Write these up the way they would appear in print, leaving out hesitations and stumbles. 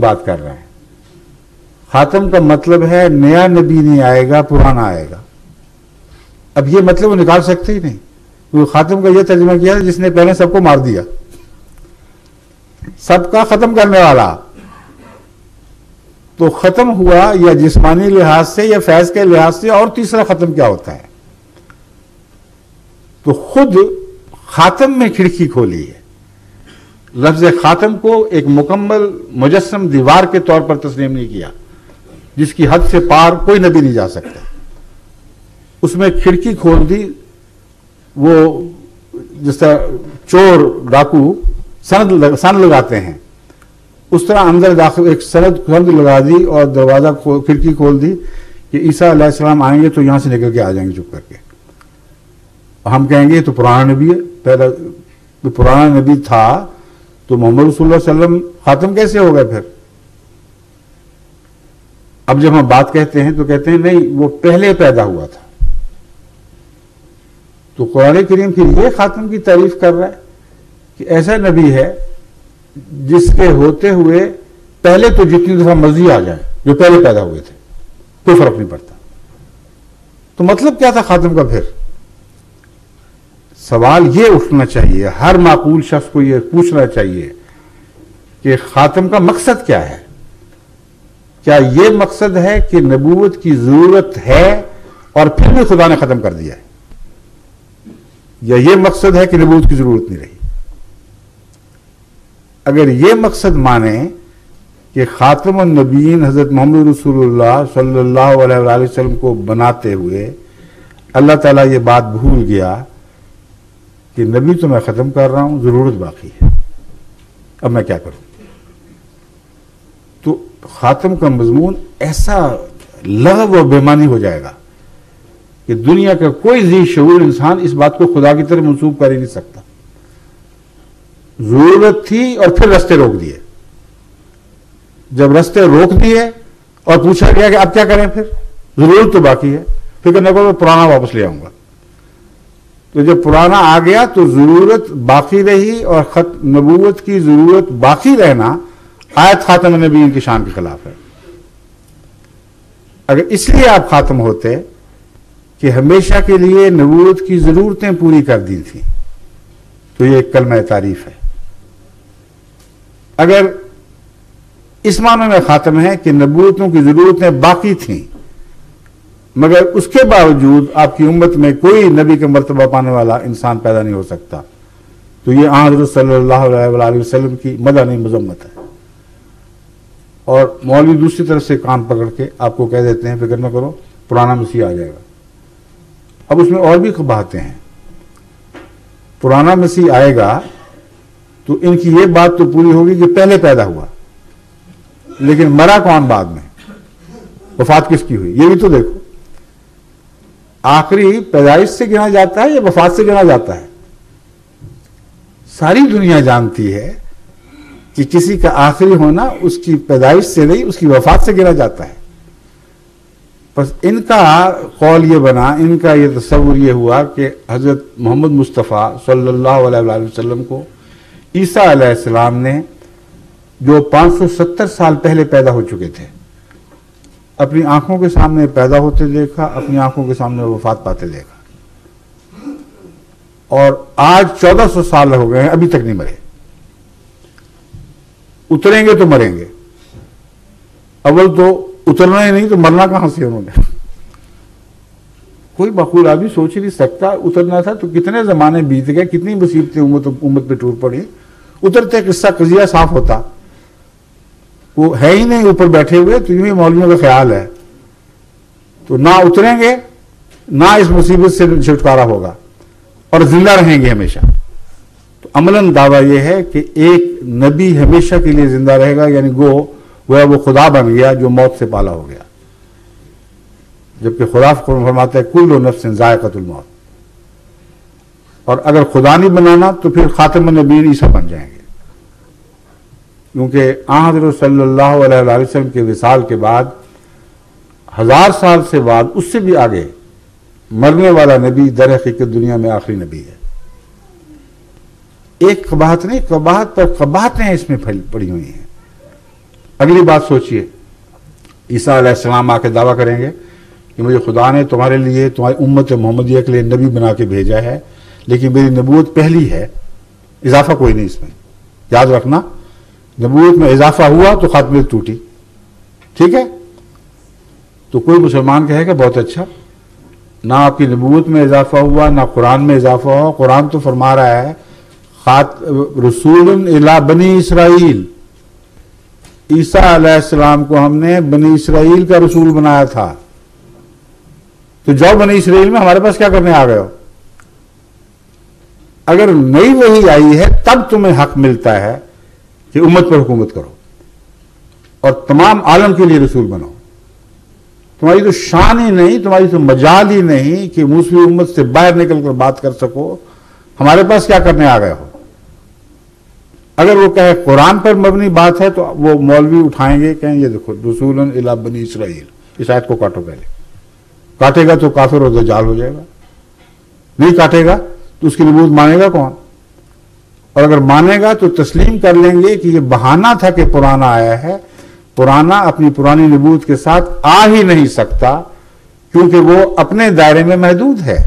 बात कर रहे हैं। खातम का मतलब है नया नबी नहीं आएगा, पुराना आएगा। अब ये मतलब वो निकाल सकते ही नहीं, क्योंकि खातम का ये तर्जुमा किया जिसने पहले सबको मार दिया, सबका खत्म करने वाला। तो खत्म हुआ या जिस्मानी लिहाज से या फैज के लिहाज से, और तीसरा खत्म क्या होता है? तो खुद खातम में खिड़की खोली है। लफ्ज खातम को एक मुकम्मल मुजस्सम दीवार के तौर पर तस्लीम नहीं किया जिसकी हद से पार कोई नबी नहीं जा सकता। उसमें खिड़की खोल दी। वो जिस तरह चोर डाकू सनद लगाते हैं, उस तरह अंदर दाखिल एक सनद लगा दी और दरवाजा खिड़की खोल दी कि ईसा अलैहिस्सलाम आएंगे तो यहां से निकल के आ जाएंगे चुप करके। हम कहेंगे तो पुराना नबी है, पहला तो पुराना नबी था तो मोहम्मद रसूलुल्लाह सल्लल्लाहु अलैहि वसल्लम खातम कैसे हो गए फिर? अब जब हम बात कहते हैं तो कहते हैं नहीं, वो पहले पैदा हुआ था। तो कुरान करीम फिर ये खातम की तारीफ कर रहा है कि ऐसा नबी है जिसके होते हुए पहले तो जितनी दफा मर्जी आ जाए जो पहले पैदा हुए थे, कोई फर्क नहीं पड़ता। तो मतलब क्या था खातम का? फिर सवाल ये उठना चाहिए, हर माकूल शख्स को ये पूछना चाहिए कि खातम का मकसद क्या है? क्या ये मकसद है कि नबूवत की जरूरत है और फिर भी खुदा ने खत्म कर दिया है, या ये मकसद है कि नबूवत की जरूरत नहीं रही? अगर ये मकसद माने कि खातमुन नबीयीन हजरत मोहम्मद रसूलुल्लाह सल्लल्लाहु अलैहि वसल्लम को बनाते हुए अल्लाह ताला ये बात भूल गया कि नबी तो मैं खत्म कर रहा हूं, जरूरत बाकी है, अब मैं क्या करूं? तो खातम का मजमून ऐसा लग़व और बेमानी हो जाएगा कि दुनिया का कोई जी शऊर इंसान इस बात को खुदा की तरफ मंसूब कर ही नहीं सकता। जरूरत थी और फिर रास्ते रोक दिए। जब रास्ते रोक दिए और पूछा गया कि अब क्या करें, फिर जरूरत तो बाकी है, फिर कहने को पुराना वापस ले आऊंगा। तो जब पुराना आ गया तो जरूरत बाकी रही, और नबूवत की जरूरत बाकी रहना आयत खातम नबीयीन की शान के खिलाफ है। अगर इसलिए आप खातम होते कि हमेशा के लिए नबूवत की जरूरतें पूरी कर दी थी, तो ये एक कलमा तारीफ है। अगर इस मानो में खातम है कि नबूवतों की जरूरतें बाकी थीं, मगर उसके बावजूद आपकी उम्मत में कोई नबी का मर्तबा पाने वाला इंसान पैदा नहीं हो सकता, तो ये हज़रत सल्लल्लाहु अलैहि वसल्लम की मदह नहीं, मजम्मत है। और मौलवी दूसरी तरफ से कान पकड़ के आपको कह देते हैं फिक्र न करो, पुराना मसीह आ जाएगा। अब उसमें और भी बातें हैं। पुराना मसीह आएगा तो इनकी ये बात तो पूरी होगी कि पहले पैदा हुआ, लेकिन मरा कौन बाद में? वफात किसकी हुई ये भी तो देखो। आखिरी पैदाइश से गिना जाता है या वफात से गिना जाता है? सारी दुनिया जानती है कि किसी का आखिरी होना उसकी पैदाइश से नहीं, उसकी वफात से गिना जाता है। बस इनका कौल ये बना, इनका ये तस्वुर ये हुआ कि हजरत मोहम्मद मुस्तफ़ा सल्लल्लाहु अलैहि वसल्लम को ईसा अलैहिस्सलाम ने, जो 570 साल पहले पैदा हो चुके थे, अपनी आंखों के सामने पैदा होते देखा, अपनी आंखों के सामने वफात पाते देखा, और आज 1400 साल हो गए हैं, अभी तक नहीं मरे। उतरेंगे तो मरेंगे। अव्वल तो उतरना ही नहीं तो मरना कहां से उन्होंने? कोई बखूल आदमी सोच ही नहीं सकता। उतरना था तो कितने जमाने बीत गए, कितनी मुसीबतें उम्मत पे टूट पड़ी। उतरते किस्सा कजिया साफ होता, वो है ही नहीं ऊपर बैठे हुए, तो यूं ही मौलवियों का ख्याल है। तो ना उतरेंगे ना इस मुसीबत से छुटकारा होगा, और जिंदा रहेंगे हमेशा। तो अमलन दावा यह है कि एक नबी हमेशा के लिए जिंदा रहेगा, यानी वो खुदा बन गया जो मौत से पाला हो गया, जबकि खुदा फरमाता है कुल्लु नफ्सिन ज़ायक़तुल मौत। और अगर खुदा नहीं बनाना तो फिर खातमुन नबीयीन ईसा बन जाएंगे, क्योंकि हज़रत सल्लल्लाहु अलैहि वसल्लम के विसाल के बाद 1000 साल से बाद, उससे भी आगे मरने वाला नबी दर हकीकत दुनिया में आखिरी नबी है। एक कबाहत नहीं, कबाहत पर कबाहतें इसमें पड़ी हुई हैं। अगली बात सोचिए, ईसा अलैहिस्सलाम आके दावा करेंगे कि मुझे खुदा ने तुम्हारे लिए, तुम्हारी उम्मत मोहम्मदिया के लिए नबी बना के भेजा है, लेकिन मेरी नबूवत पहली है, इजाफा कोई नहीं इसमें। याद रखना, नबूवत में इजाफा हुआ तो खातमियत टूटी। ठीक है, तो कोई मुसलमान कहेगा बहुत अच्छा, ना आपकी नबूवत में इजाफा हुआ, ना कुरान में इजाफा हुआ। कुरान तो फरमा रहा है रसूलन इला बनी इसराइल, ईसा अलैहिस्सलाम को हमने बनी इसराइल का रसूल बनाया था। तो जाओ बनी इसराइल में, हमारे पास क्या करने आ गए हो? अगर नई वही आई है तब तुम्हें हक मिलता है कि उम्मत पर हुकूमत करो और तमाम आलम के लिए रसूल बनो। तुम्हारी तो शान ही नहीं, तुम्हारी तो मजाल ही नहीं कि मुस्लिम उम्मत से बाहर निकलकर बात कर सको। हमारे पास क्या करने आ गए हो? अगर वो कहे कुरान पर मबनी बात है तो वो मौलवी उठाएंगे, कहेंगे देखो रसूलन इला बनी इसराइल, इस आयत को काटो। पहले काटेगा तो काफिर और दज्जाल हो जाएगा, नहीं काटेगा तो उसकी नबूवत मानेगा कौन? और अगर मानेगा तो तस्लीम कर लेंगे कि ये बहाना था कि पुराना आया है। पुराना अपनी पुरानी नबूवत के साथ आ ही नहीं सकता, क्योंकि वो अपने दायरे में महदूद है।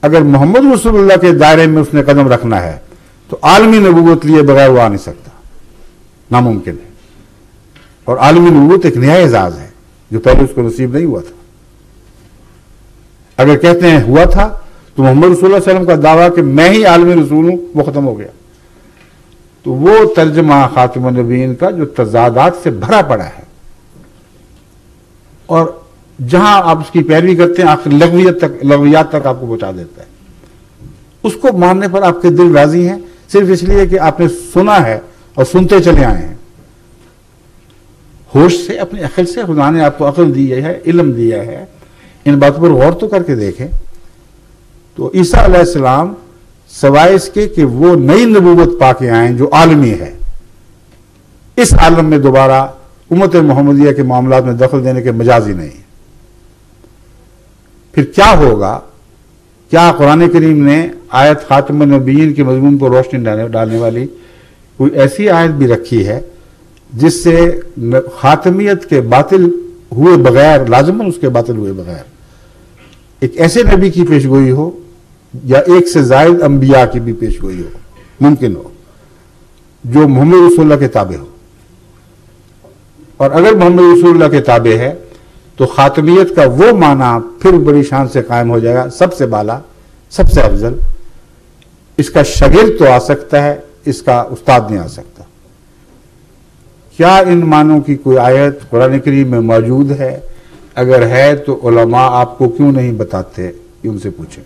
अगर मोहम्मद रसूलुल्लाह के दायरे में उसने कदम रखना है तो आलमी नबूवत लिए बगैर वो आ नहीं सकता, नामुमकिन है। और आलमी नबूवत एक नया एजाज है जो पहले उसको नसीब नहीं हुआ था। अगर कहते हैं हुआ था तो मोहम्मद रसूलुल्लाह सल्लल्लाहु अलैहि वसल्लम का दावा कि मैं ही आलमी रसूल हूं वो खत्म हो गया। तो वो तर्जमा खातिमुन नबीयीन का जो तजादात से भरा पड़ा है, और जहां आप उसकी पैरवी करते हैं आखिर लग़वियात तक आपको पहुंचा देता है। उसको मानने पर आपके दिल राजी हैं सिर्फ इसलिए कि आपने सुना है और सुनते चले आए हैं। होश से, अपनी अकल से खुदा ने आपको अकल दी है, इल्म दिया है, इन बातों पर गौर तो करके देखें। तो ईसा अलैहिस्सलाम सवाए इसके कि वो नई नबूवत पाके आए जो आलमी है, इस आलम में दोबारा उम्मत मोहम्मदिया के मामलात में दखल देने के मजाजी नहीं। फिर क्या होगा? क्या कुरान करीम ने आयत खातिमुन नबीयीन के मजमून पर रोशनी डालने वाली कोई ऐसी आयत भी रखी है जिससे खातमियत के बातिल हुए बगैर, लाजमन उसके बातिल हुए बगैर, एक ऐसे नबी की पेशगोई हो या एक से जायद अंबिया की भी पेशगोई हो, मुमकिन हो, जो मोहम्मद रसूलुल्लाह के ताबे हो? और अगर मोहम्मद रसूलुल्लाह के ताबे है तो खातमियत का वो माना फिर बड़ी शान से कायम हो जाएगा, सबसे बाला, सबसे अफजल। इसका शागिर्द तो आ सकता है, इसका उस्ताद नहीं आ सकता। क्या इन मानों की कोई आयत कुरान करीम में मौजूद है? अगर है तो उलमा आपको क्यों नहीं बताते, ये उनसे पूछें।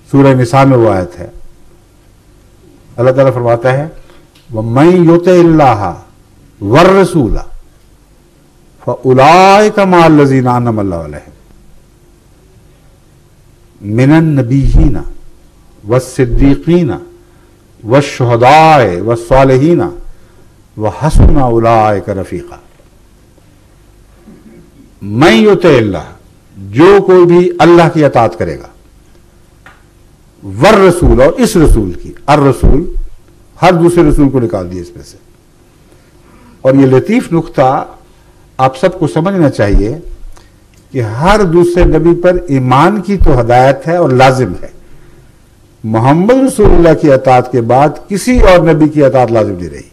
सूरह निसा में वो आयत है, अल्लाह ताला फरमाता है वमन युतिल्लाह वर्रसूला फउलाइका मअल्लज़ीना अनअम अल्लाहु अलैहिम मिनन नबिय्यीना वस्सिद्दीक़ीना वश्शुहदाए वस्सालिहीना वहसुन उलाइका रफ़ीक़ा। मैं युतिल्लाह, जो कोई भी अल्लाह की अताअत करेगा, वर रसूल, और इस रसूल की, अर रसूल, हर दूसरे रसूल को निकाल दिया इसमें से। और ये लतीफ नुक्ता आप सबको समझना चाहिए कि हर दूसरे नबी पर ईमान की तो हदायत है और लाजिम है। मोहम्मद रसूलुल्लाह की अताअत के बाद किसी और नबी की अताअत लाजिम नहीं रही।